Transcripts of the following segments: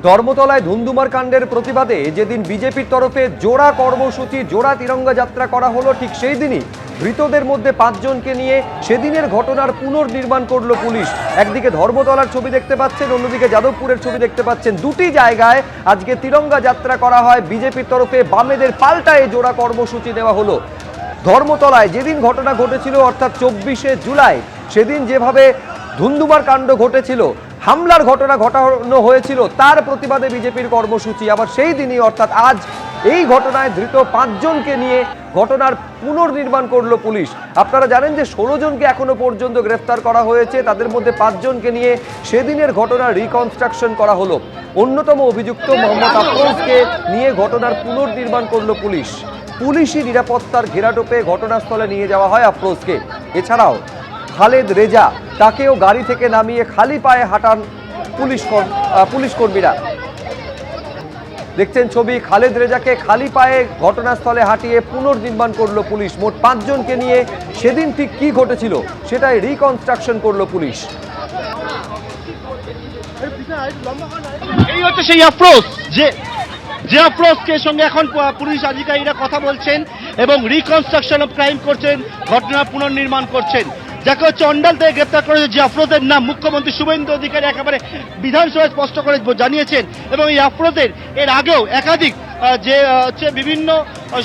ধর্মতলায় ধুন্ধুমার কাণ্ডের প্রতিবাদে যেদিন বিজেপির তরফে জোড়া কর্মসূচি জোড়া তিরঙ্গা যাত্রা করা হলো, ঠিক সেই দিনই ধৃতদের মধ্যে 5 জনকে নিয়ে সেদিনের ঘটনার পুনর্নির্মাণ করলো পুলিশ। একদিকে ধর্মতলার ছবি দেখতে পাচ্ছেন, অন্যদিকে যাদবপুরের ছবি দেখতে পাচ্ছেন। দুটি জায়গায় আজকে তিরঙ্গা যাত্রা করা হয় বিজেপির তরফে। বামেদের পাল্টায় জোড়া কর্মসূচি দেওয়া হলো। ধর্মতলায় যেদিন ঘটনা ঘটেছিল অর্থাৎ 24শে জুলাই, সেদিন যেভাবে ধুন্ধুমার কাণ্ড ঘটেছিল, হামলার ঘটনা ঘটানো হয়েছিল, তার প্রতিবাদে বিজেপির কর্মসূচি। আবার সেই দিনই অর্থাৎ আজ এই ঘটনায় ধৃত 5 জনকে নিয়ে ঘটনার পুনর্নির্মাণ করলো পুলিশ। আপনারা জানেন যে 16 জনকে এখনো পর্যন্ত গ্রেফতার করা হয়েছে, তাদের মধ্যে 5 জনকে নিয়ে সেদিনের ঘটনার রিকনস্ট্রাকশন করা হলো। অন্যতম অভিযুক্ত মোহাম্মদ আফরোজকে নিয়ে ঘটনার পুনর্নির্মাণ করলো পুলিশ। পুলিশি নিরাপত্তার ঘেরাটোপে ঘটনাস্থলে নিয়ে যাওয়া হয় আফরোজকে। এছাড়াও খালেদ রেজা, তাকেও গাড়ি থেকে নামিয়ে খালি পায়ে হাঁটান পুলিশ কর্মীরা। দেখছেন ছবি, খালেদ রেজাকে খালি পায়ে ঘটনাস্থলে হাঁটিয়ে পুনর্নির্মাণ করলো পুলিশ। মোট 5 জনকে নিয়ে সেদিন ঠিক কি ঘটেছিল সেটাই রিকনস্ট্রাকশন করলো পুলিশ। এই হচ্ছে সেই আফরোজ, যে আফরোজকে সঙ্গে এখন পুলিশ আধিকারিকরা কথা বলছেন এবং রিকনস্ট্রাকশন অফ ক্রাইম করছেন, ঘটনা পুনর্নির্মাণ করছেন। যাকে হচ্ছে অন্ডাল থেকে গ্রেপ্তার করেছে, যে আফরোজের নাম মুখ্যমন্ত্রী শুভেন্দু অধিকারী একেবারে বিধানসভায় স্পষ্ট করে জানিয়েছেন। এবং এই আফরোজের এর আগেও একাধিক যে হচ্ছে বিভিন্ন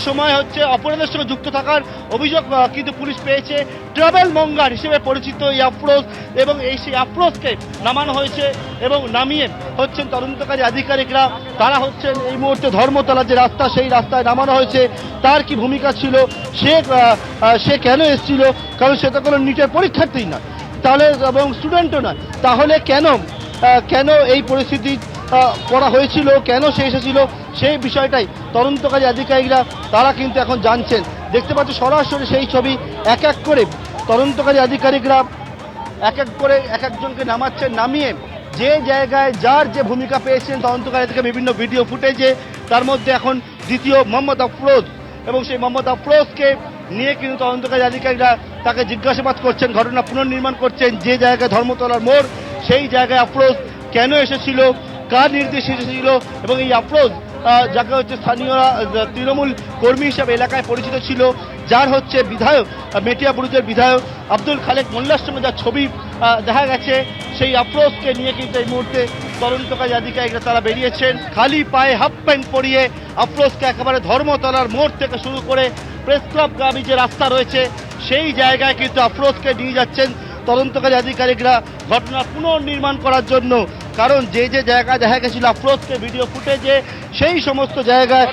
সময় হচ্ছে অপরাধের সঙ্গে যুক্ত থাকার অভিযোগ কিন্তু পুলিশ পেয়েছে। ট্রাভেল মঙ্গার হিসেবে পরিচিত এই আফরোজ, এবং সেই আফরোজকে নামানো হয়েছে এবং নামিয়ে হচ্ছেন তদন্তকারী আধিকারিকরা। তারা হচ্ছেন এই মুহূর্তে ধর্মতলা যে রাস্তা, সেই রাস্তায় নামানো হয়েছে। তার কি ভূমিকা ছিল, সে কেন এসেছিল, কারণ সে তো কোনো নিটের পরীক্ষার্থী না, তাহলে এবং স্টুডেন্টও না, তাহলে কেন এই পরিস্থিতি করা হয়েছিল, কেন সে এসেছিল, সেই বিষয়টাই তদন্তকারী আধিকারিকরা তারা কিন্তু এখন জানছেন। দেখতে পাচ্ছি সরাসরি সেই ছবি, এক এক করে তদন্তকারী আধিকারিকরা এক এক করে এক একজনকে নামাচ্ছেন। নামিয়ে যে জায়গায় যার যে ভূমিকা পেয়েছেন তদন্তকারী থেকে বিভিন্ন ভিডিও ফুটেজে, তার মধ্যে এখন দ্বিতীয় মোহাম্মদ আফরোজ, এবং সেই মোহাম্মদ আফরোজকে নিয়ে কিন্তু তদন্তকারী আধিকারিকরা তাকে জিজ্ঞাসাবাদ করছেন, ঘটনা পুনর্নির্মাণ করছেন। যে জায়গায় ধর্মতলার মোড়, সেই জায়গায় আফরোজ কেন এসেছিল, কার নির্দেশে এসেছিল, এবং এই আফরোজ যাকে হচ্ছে স্থানীয়রা তৃণমূল কর্মী হিসাবে এলাকায় পরিচিত ছিল, যার হচ্ছে বিধায়ক মেটিয়াবুরুজের বিধায়ক আব্দুল খালেক মোল্লার সঙ্গে যার ছবি দেখা গেছে, সেই আফরোজকে নিয়ে কিন্তু এই মুহূর্তে তদন্তকারী আধিকারিকরা তারা বেরিয়েছেন। খালি পায়ে হাফ প্যান্ট পরিয়ে আফরোজকে একেবারে ধর্মতলার মোড় থেকে শুরু করে প্রেস ক্লাবগামী যে রাস্তা রয়েছে, সেই জায়গায় কিন্তু আফরোজকে নিয়ে যাচ্ছেন তদন্তকারী আধিকারিকরা ঘটনা পুনর্নির্মাণ করার জন্য। কারণ যে জায়গায় দেখা গেছিল আফরোজকে ভিডিও ফুটেজে, সেই সমস্ত জায়গায়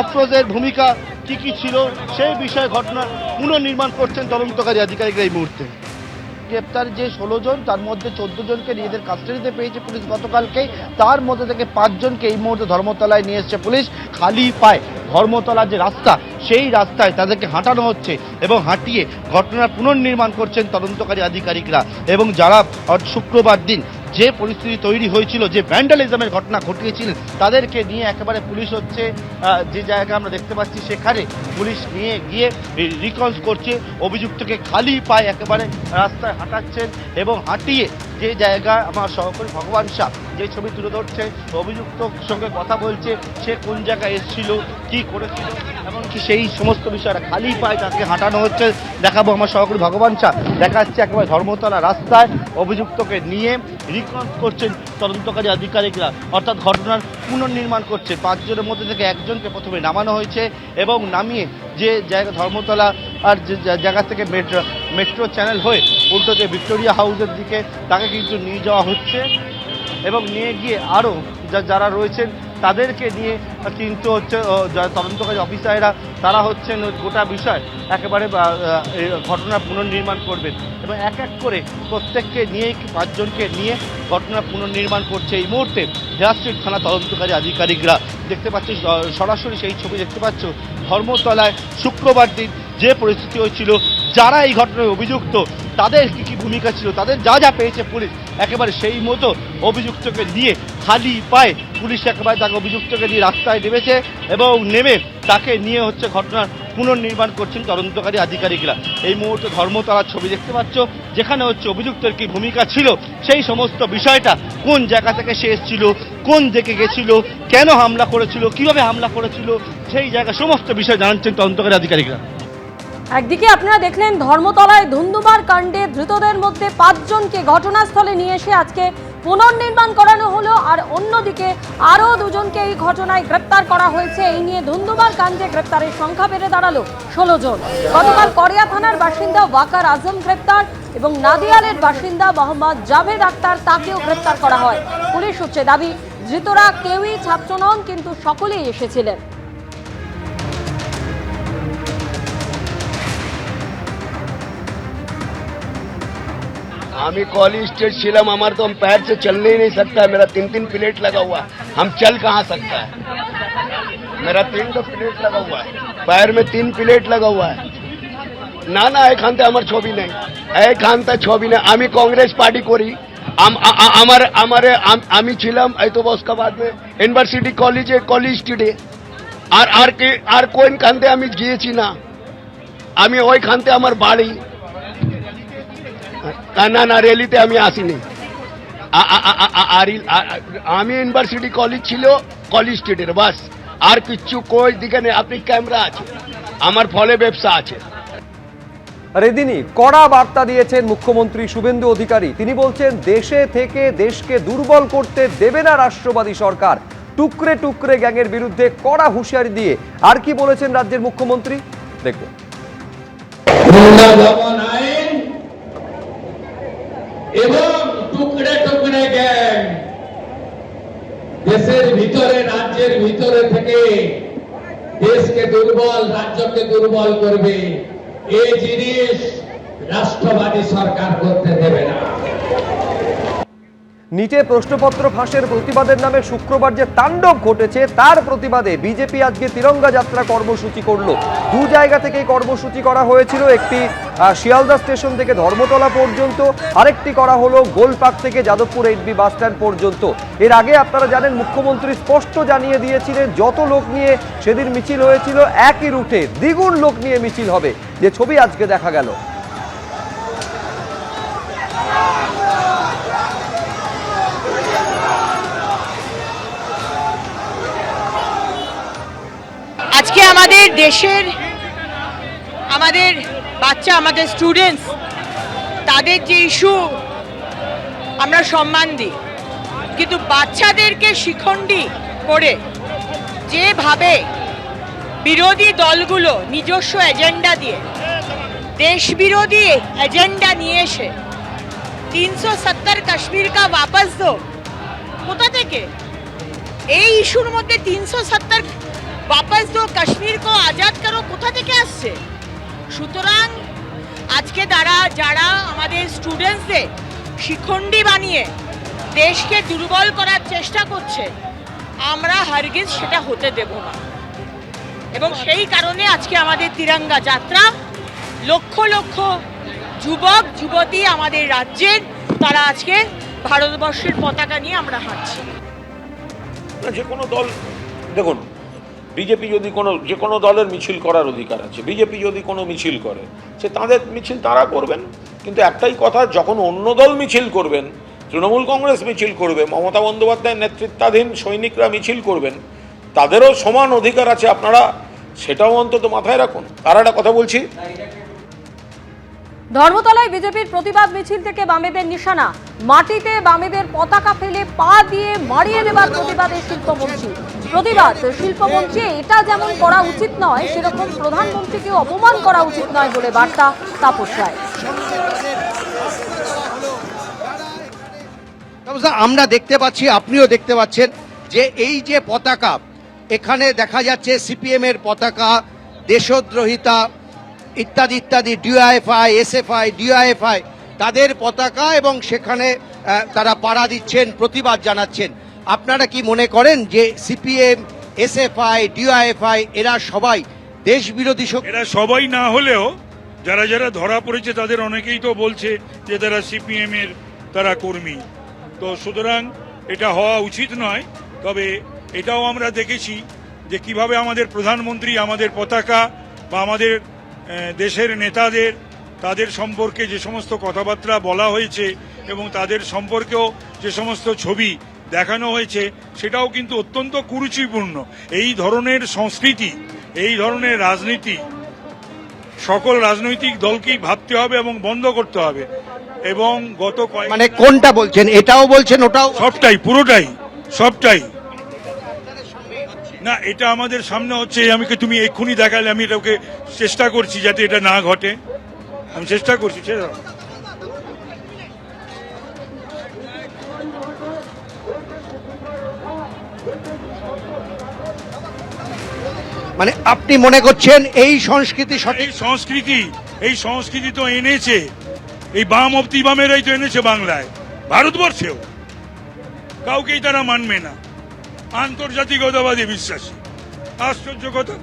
আফরোজের ভূমিকা কি ছিল সেই বিষয়ে ঘটনা পুনর্নির্মাণ করছেন তদন্তকারী আধিকারিকরা এই মুহূর্তে। গ্রেপ্তার যে 16 জন, তার মধ্যে 14 জনকে নিজেদের কাস্টাডিতে পেয়েছে পুলিশ গতকালকেই। তার মধ্যে থেকে 5 জনকে এই মুহূর্তে ধর্মতলায় নিয়ে এসছে পুলিশ। খালি পায়ে ধর্মতলার যে রাস্তা, সেই রাস্তায় তাদেরকে হাঁটানো হচ্ছে এবং হাঁটিয়ে ঘটনার পুনর্নির্মাণ করছেন তদন্তকারী আধিকারিকরা। এবং যারা শুক্রবার দিন যে পরিস্থিতি তৈরি হয়েছিল, যে ভ্যান্ডালিজমের ঘটনা ঘটিয়েছিলেন, তাদেরকে নিয়ে একেবারে পুলিশ হচ্ছে যে জায়গা আমরা দেখতে পাচ্ছি, সেখানে পুলিশ নিয়ে গিয়ে রিকনস করছে। অভিযুক্তকে খালি পায়ে একেবারে রাস্তায় হাঁটাচ্ছেন এবং হাঁটিয়ে যে জায়গায় আমার সহকর্মী ভগবান শাহ যে ছবি তুলে ধরছে, অভিযুক্তর সঙ্গে কথা বলছে, সে কোন জায়গায় এসেছিল, কি করেছিল, এমনকি সেই সমস্ত বিষয়টা খালি পায়ে তাকে হাঁটানো হচ্ছে। দেখাবো আমার সহকর্মী ভগবান শাহ দেখাচ্ছে একেবারে ধর্মতলা রাস্তায় অভিযুক্তকে নিয়ে রিকনস করছেন তদন্তকারী আধিকারিকরা, অর্থাৎ ঘটনার পুনর্নির্মাণ করছে। 5 জনের মধ্যে থেকে একজনকে প্রথমে নামানো হয়েছে এবং নামিয়ে যে জায়গা ধর্মতলা আর যে জায়গা থেকে মেট্রো চ্যানেল হয়ে উল্টো যে ভিক্টোরিয়া হাউসের দিকে তাকে কিন্তু নিয়ে যাওয়া হচ্ছে। এবং নিয়ে গিয়ে আরও যারা রয়েছেন তাদেরকে নিয়ে কিন্তু হচ্ছে তদন্তকারী অফিসাররা তারা হচ্ছেন গোটা বিষয় একেবারে ঘটনার পুনর্নির্মাণ করবেন এবং এক এক করে প্রত্যেককে নিয়ে 5 জনকে নিয়ে ঘটনার পুনর্নির্মাণ করছে এই মুহূর্তে হেয়ারস্ট্রিট থানা তদন্তকারী আধিকারিকরা। দেখতে পাচ্ছি সরাসরি সেই ছবি দেখতে পাচ্ছ, ধর্মতলায় শুক্রবার দিন যে পরিস্থিতি হয়েছিল, যারা এই ঘটনায় অভিযুক্ত তাদের কি ভূমিকা ছিল, তাদের যা পেয়েছে পুলিশ একেবারে সেই মতো অভিযুক্তকে নিয়ে খালি পায়ে পুলিশ একেবারে তাকে অভিযুক্তকে নিয়ে রাস্তায় নেমেছে এবং নেমে তাকে নিয়ে হচ্ছে ঘটনার পুনর্নির্মাণ করছেন তদন্তকারী আধিকারিকরা। এই মুহূর্তে ধর্মতলার ছবি দেখতে পাচ্ছ, যেখানে হচ্ছে অভিযুক্তের কি ভূমিকা ছিল সেই সমস্ত বিষয়টা, কোন জায়গা থেকে সে এসেছিল, কোন দিকে গেছিল, কেন হামলা করেছিল, কিভাবে হামলা করেছিল, সেই জায়গা সমস্ত বিষয় জানাচ্ছেন তদন্তকারী আধিকারিকরা। একদিকে আপনারা দেখলেন ধর্মতলায় ধুন্ধুমার কাণ্ডে ধৃতদের মধ্যে 5 জনকে ঘটনাস্থলে নিয়ে এসে আজকে পুনর্নির্মাণ করানো হলো, আর অন্যদিকে আরও 2 জনকে এই ঘটনায় গ্রেপ্তার করা হয়েছে। এই নিয়ে ধুন্ধুমার কাণ্ডে গ্রেপ্তারের সংখ্যা বেড়ে দাঁড়ালো 16 জন। গতকাল করিয়া থানার বাসিন্দা ওয়াকার আজম গ্রেপ্তার এবং নাদিয়ালের বাসিন্দা মোহাম্মদ জাভেদ আক্তার, তাকেও গ্রেপ্তার করা হয়। পুলিশ সূত্রে দাবি, ধৃতরা কেউই ছাত্র নন, কিন্তু সকলেই এসেছিলেন। हमें कॉलेज स्टेज छिलम हमारे तो हम पैर से चलने ही नहीं सकता है। मेरा 3 प्लेट लगा हुआ है, हम चल कहाँ सकता है। मेरा 3 प्लेट लगा हुआ है, पैर में 3 प्लेट लगा हुआ है। ना ना एक खानते हमारे छवि नहीं, एक खानते छवि नहीं। আমি कांग्रेस पार्टी করি, আমারে আমি ছিলাম এই তো उसका बाद में ইউনিভার্সিটি কলেজে কলেজ স্টুডেন্ট। আর কোন খানতে আমি গিয়েছি না, আমি ওই খানতে আমার বাড়ি। না না রেলিতে আমি আসিনি। আমি ইউনিভার্সিটি কলেজ ছিল, কলেজ স্টুডেন্ট বাস, আর কিচ্ছু কই দিকে নেই। আপনি ক্যামেরা আছে, আমার ফলে ব্যবসা আছে। আর এদিনই কড়া বার্তা দিয়েছেন মুখ্যমন্ত্রী শুভেন্দু অধিকারী। তিনি বলছেন, দেশে থেকে দেশকে দুর্বল করতে দেবে না রাষ্ট্রবাদী সরকার। টুকরে টুকরে গ্যাংয়ের বিরুদ্ধে কড়া হুঁশিয়ারি দিয়ে আর কি বলেছেন রাজ্যের মুখ্যমন্ত্রী, দেখুন। এবং টুকরে টুকরে গ্যাং দেশের ভিতরে, রাজ্যের ভিতরে থেকে দেশকে দুর্বল, রাজ্যকে দুর্বল করবে, এই জিনিস রাষ্ট্রবাদী সরকার করতে দেবে না। নিচে প্রশ্নপত্র ফাঁসের প্রতিবাদের নামে শুক্রবার যে তাণ্ডব ঘটেছে তার প্রতিবাদে বিজেপি আজকে তিরঙ্গা যাত্রা কর্মসূচি করলো। 2 জায়গা থেকে কর্মসূচি করা হয়েছিল, একটি শিয়ালদা স্টেশন থেকে ধর্মতলা পর্যন্ত, আরেকটি করা হলো গোলপাক থেকে যাদবপুর এইচবি বাস স্ট্যান্ড পর্যন্ত। এর আগে আপনারা জানেন মুখ্যমন্ত্রী স্পষ্ট জানিয়ে দিয়েছিলেন যত লোক নিয়ে সেদিন মিছিল হয়েছিল একই রুটে দ্বিগুণ লোক নিয়ে মিছিল হবে, যে ছবি আজকে দেখা গেল। আজকে আমাদের দেশের, আমাদের বাচ্চা, আমাদের স্টুডেন্টস, তাদের যে ইস্যু আমরা সম্মান দিই, কিন্তু বাচ্চাদেরকে শিখণ্ডী করে যেভাবে বিরোধী দলগুলো নিজস্ব এজেন্ডা দিয়ে, দেশ বিরোধী এজেন্ডা নিয়ে এসে 370 কাশ্মীর কা वापस दो, কোথা থেকে এই ইস্যুর মধ্যে 370 वापस दो, কাশ্মীর কো আজাদ করো কোথা থেকে আসছে? সুতরাং আজকে যারা আমাদের স্টুডেন্টসদের শিখণ্ডী বানিয়ে দেশকে দুর্বল করার চেষ্টা করছে, আমরা হারগিজ সেটা হতে দেব না। এবং সেই কারণে আজকে আমাদের তিরঙ্গা যাত্রা, লক্ষ লক্ষ যুবক যুবতী আমাদের রাজ্যের, তারা আজকে ভারতবর্ষের পতাকা নিয়ে আমরা হাঁটছি। যে কোনো দল, দেখুন বিজেপি যদি যে কোনো দলের মিছিল করার অধিকার আছে। বিজেপি যদি কোনো মিছিল করে, সে তাদের মিছিল তারা করবেন, কিন্তু একটাই কথা, যখন অন্য দল মিছিল করবেন, তৃণমূল কংগ্রেস মিছিল করবে, মমতা বন্দ্যোপাধ্যায়ের নেতৃত্বাধীন সৈনিকরা মিছিল করবেন, তাদেরও সমান অধিকার আছে, আপনারা সেটাও অন্তত মাথায় রাখুন। আর একটা কথা বলছি, ধর্মতলায় বিজেপির প্রতিবাদ মিছিল থেকে বামেদের নিশানা, মাটিতে বামেদের পতাকা ফেলে পা দিয়ে মারিয়ে দেবার প্রতিবাদে শিল্পমন্ত্রী। প্রতিবাদ শিল্পমন্ত্রী, এটা যেমন করা উচিত নয়, সেরকম প্রধানমন্ত্রীকে অপমান করা উচিত নয় বলে বার্তা তাপস রায়। আমরা দেখতে পাচ্ছি, আপনিও দেখতে পাচ্ছেন যে এই যে পতাকা, এখানে দেখা যাচ্ছে সিপিএম এর পতাকা, দেশদ্রোহিতা ইত্যাদি ইত্যাদি, ডিওএফআই, এসএফআই, ডিওএফআই তাদের পতাকা, এবং সেখানে তারা পাড়া দিচ্ছেন, প্রতিবাদ জানাচ্ছেন। আপনারা কি মনে করেন যে সিপিএম, এসএফআই, ডিওএফআই এরা সবাই দেশ বিরোধী শক্তি? এরা সবাই না হলেও যারা যারা ধরা পড়েছে তাদের অনেকেই তো বলছে যে তারা সিপিএম এর তারা কর্মী, তো সুতরাং এটা হওয়া উচিত নয়। তবে এটাও আমরা দেখেছি যে কিভাবে আমাদের প্রধানমন্ত্রী আমাদের পতাকা বা আমাদের দেশের নেতাদের তাদের সম্পর্কে যে সমস্ত কথাবার্তা বলা হয়েছে এবং তাদের সম্পর্কেও যে সমস্ত ছবি দেখানো হয়েছে সেটাও কিন্তু অত্যন্ত কুরুচিপূর্ণ। এই ধরনের সংস্কৃতি, এই ধরনের রাজনীতি সকল রাজনৈতিক দলকেই ভাবতে হবে এবং বন্ধ করতে হবে। এবং গত মানে কোনটা বলছেন, এটাও বলছেন ওটাও? সবটাই, পুরোটাই, সবটাই না, এটা আমাদের সামনে হচ্ছে। তুমি এক্ষুনি দেখালে, আমি এটাকে চেষ্টা করছি যাতে এটা না ঘটে, আমি চেষ্টা করছি। মানে আপনি মনে করছেন এই সংস্কৃতি সঠিক? এই সংস্কৃতি তো এনেছে এই বাম অব্দি বামেরাই তো এনেছে বাংলায়, ভারতবর্ষেও। কাউকেই তারা মানবে না, আন্তর্জাতিকতাবাদী বিশ্বাসী। আশ্চর্য কথা,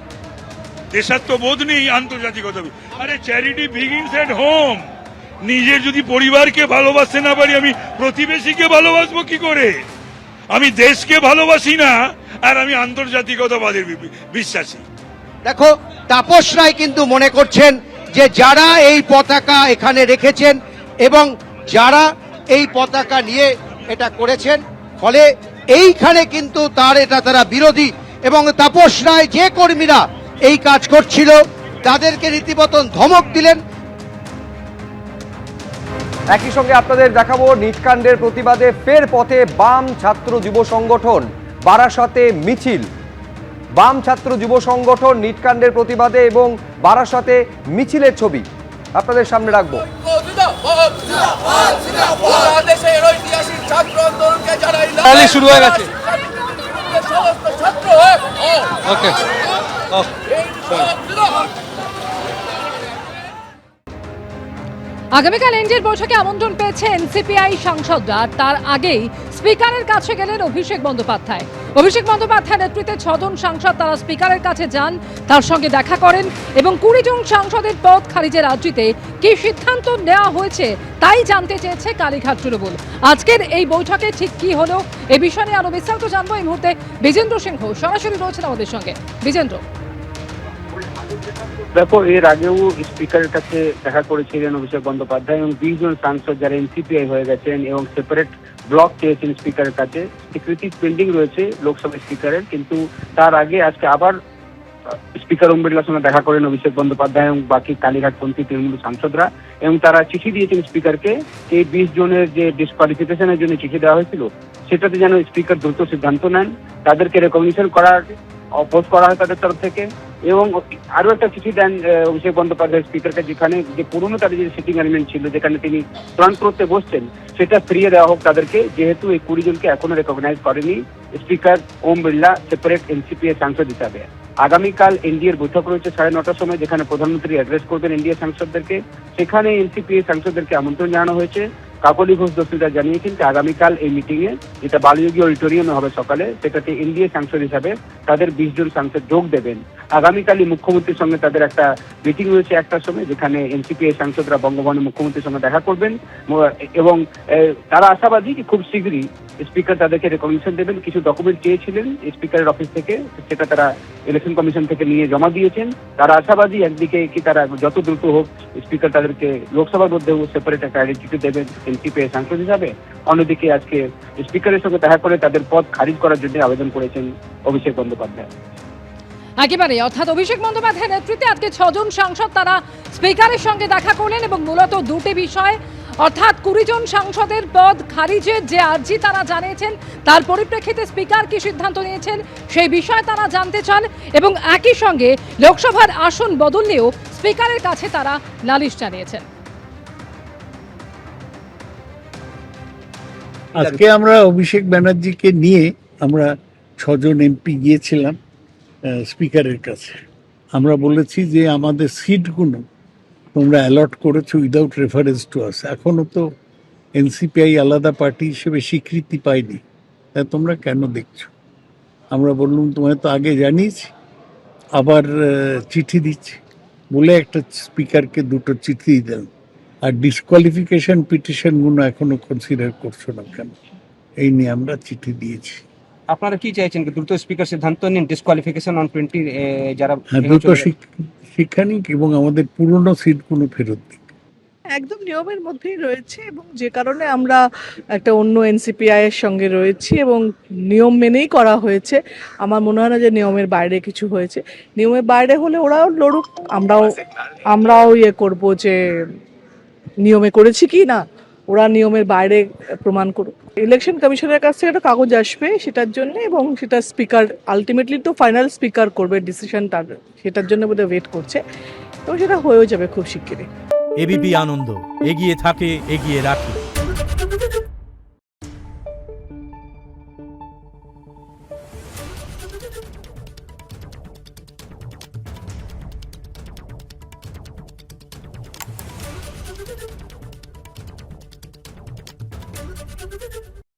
দেশাত্মবোধ নেই, আন্তর্জাতিকতাবাদী। আরে চ্যারিটি বিগিনস এট হোম। নিজের যদি পরিবারকে ভালোবাসতে না পারি, আমি প্রতিবেশীকে ভালোবাসবো কি করে? আমি দেশকে ভালোবাসি না, আর আমি আন্তর্জাতিকতাবাদের বিশ্বাসী। দেখো, তাপস রায় কিন্তু মনে করছেন যে যারা এই পতাকা এখানে রেখেছেন এবং যারা এই পতাকা নিয়ে এটা করেছেন, ফলে এইখানে কিন্তু তারা বিরোধী। এবং তাপস রায় যে কর্মীরা এই কাজ করছিল তাদেরকে রীতিমতন ধমক দিলেন। একই সঙ্গে আপনাদের দেখাবো নিটকাণ্ডের প্রতিবাদে ফের পথে বাম ছাত্র যুব সংগঠন বারাসতে মিছিল। বাম ছাত্র যুব সংগঠন নিটকাণ্ডের প্রতিবাদে এবং বারাসতে মিছিলের ছবি আপনাদের সামনে রাখবো। শুরু হয়ে গেছে। আগামীকাল এনডিএর বৈঠকে আমন্ত্রণ পেয়েছে এনসিপিআই সাংসদরা। তার আগেই স্পিকারের কাছে গেলেন অভিষেক বন্দ্যোপাধ্যায়। অভিষেক বন্দ্যোপাধ্যায়ের নেতৃত্বে 6 জন সাংসদ তারা স্পিকারের কাছে যান, তার সঙ্গে দেখা করেন এবং 20 জন সাংসদের পদ খারিজের আর্জিতে কি সিদ্ধান্ত নেওয়া হয়েছে তাই জানতে চেয়েছে কালীঘাট তৃণমূল। আজকের এই বৈঠকে ঠিক কি হলো এ বিষয়ে নিয়ে আরো বিস্তারিত জানবো এই মুহূর্তে বিজেন্দ্র সিংহ সরাসরি রয়েছেন আমাদের সঙ্গে। বিজেন্দ্র, দেখো, এর আগেও স্পিকারের কাছে দেখা করেছিলেন অভিষেক বন্দ্যোপাধ্যায় এবং 20 জন সাংসদ যারা এনসিপিআই হয়ে গেছেন এবং সেপারেট ব্লক চেয়েছেন স্পিকারের কাছে। স্বীকৃতি পেন্ডিং রয়েছে লোকসভা স্পিকারের, কিন্তু তার আগে আজকে আবার স্পিকার ওম বিড়লার সঙ্গে দেখা করেন অভিষেক বন্দ্যোপাধ্যায় এবং বাকি কালীঘাটপন্থী তৃণমূল সাংসদরা, এবং তারা চিঠি দিয়েছেন স্পিকারকে। এই 20 জনের যে ডিসকোয়ালিফিকেশনের জন্য চিঠি দেওয়া হয়েছিল সেটাতে যেন স্পিকার দ্রুত সিদ্ধান্ত নেন, তাদেরকে রেকগনিশন করার অপোজ করা হয় তাদের তরফ থেকে। এবং আরো একটা চিঠি দেন অভিষেক বন্দ্যোপাধ্যায় স্পিকারকে, যেখানে যে পুরনো তাদের যে সিটিং অ্যারেঞ্জমেন্ট ছিল যেখানে তিনি প্রাণ করতে বসছেন সেটা ফিরিয়ে দেওয়া হোক তাদেরকে, যেহেতু এই 20 জনকে এখনো রেকগনাইজ করেনি স্পিকার ওম বিড়লা সেপারেট এনসিপিআই সাংসদ হিসাবে। আগামীকাল এনডিএর বৈঠক রয়েছে 9:30টার সময়, যেখানে প্রধানমন্ত্রী অ্যাড্রেস করবেন এনডিএ সাংসদদেরকে। সেখানে এনসিপিআই সাংসদদেরকে আমন্ত্রণ জানানো হয়েছে। কাকলি ঘোষ দস্তিদার জানিয়েছেন যে আগামীকাল এই মিটিং এ, যেটা বালযোগী অডিটোরিয়ামে হবে সকালে, সেটাতে এনডিএ সাংসদ হিসাবে তাদের 20 জন সাংসদ যোগ দেবেন। আগামীকালই মুখ্যমন্ত্রীর সঙ্গে তাদের একটা মিটিং রয়েছে 1টার সময়, যেখানে এনসিপিআই সাংসদরা বঙ্গভবনে মুখ্যমন্ত্রীর সঙ্গে দেখা করবেন এবং তারা আশাবাদী যে খুব শীঘ্রই স্পিকার তাদেরকে রেকগনিশন দেবেন। কিছু ডকুমেন্ট চেয়েছিলেন স্পিকারের অফিস থেকে, সেটা তারা ইলেকশন কমিশন থেকে নিয়ে জমা দিয়েছেন। তারা আশাবাদী একদিকে কি তারা যত দ্রুত হোক স্পিকার তাদেরকে লোকসভার মধ্যেও সেপারেট একটা আইডেন্টিটি দেবেন এনসিপিআই সাংসদ হিসাবে। অন্যদিকে আজকে স্পিকারের সঙ্গে দেখা করে তাদের পদ খারিজ করার জন্য আবেদন করেছেন অভিষেক বন্দ্যোপাধ্যায়। একেবারে, অর্থাৎ অভিষেক বন্দ্যোপাধ্যায়ের নেতৃত্বে আজকে 6 জন সাংসদ তারা স্পিকারের সঙ্গে দেখা করলেন এবং মূলত দুটি বিষয়, অর্থাৎ 20 জন সাংসদের পদ খারিজের যে আর্জি তারা জানিয়েছেন তার পরিপ্রেক্ষিতে স্পিকার কি সিদ্ধান্ত নিয়েছেন সেই বিষয়ে তারা জানতে চান এবং একই সঙ্গে লোকসভার আসন বদল নিয়েও স্পিকারের কাছে তারা নালিশ জানিয়েছেন। আজকে আমরা অভিষেক ব্যানার্জিকে নিয়ে আমরা 6 জন এমপি গিয়েছিলাম স্পিকারের কাছে। আমরা বলেছি যে আমাদের সিটগুলো তোমরা অ্যালট করেছো উইদাউট রেফারেন্স টু আস। এখনো তো এনসিপিআই আলাদা পার্টি হিসেবে স্বীকৃতি পায়নি, তা তোমরা কেন দেখছো? আমরা বললাম তোমায় তো আগে জানিয়েছি, আবার চিঠি দিচ্ছি বলে একটা স্পিকারকে 2টো চিঠি দেন। আর ডিসকোয়ালিফিকেশন পিটিশনগুলো এখনো কনসিডার করছো না কেন, এই নিয়ে আমরা চিঠি দিয়েছি। আপনারা কি চাইছেন দ্রুত স্পিকার সিদ্ধান্ত নিন ডিসকোয়ালিফিকেশন অন 20 যারা হ্যাঁ, দ্রুত শিক্ষা নিক এবং আমাদের পুরনো সিটগুলো ফেরত দিক। একদম নিয়মের মধ্যেই রয়েছে এবং যে কারণে আমরা একটা অন্য এনসিপিআই এর সঙ্গে রয়েছি এবং নিয়ম মেনেই করা হয়েছে। আমার মনে হয় না যে নিয়মের বাইরে কিছু হয়েছে। নিয়মের বাইরে হলে ওরাও লড়ুক, আমরাও ইয়ে করব যে নিয়মে করেছি কি না, ওরা নিয়মের বাইরে প্রমাণ করুক। ইলেকশন কমিশনের কাছ থেকে একটা কাগজ আসবে সেটার জন্য এবং সেটা স্পিকার আলটিমেটলি তো ফাইনাল স্পিকার করবে ডিসিশনটা, সেটার জন্য বোধহয় ওয়েট করছে এবং সেটা হয়েও যাবে খুব শিগগিরই। এবিপি আনন্দ এগিয়ে থাকে, এগিয়ে রাখে।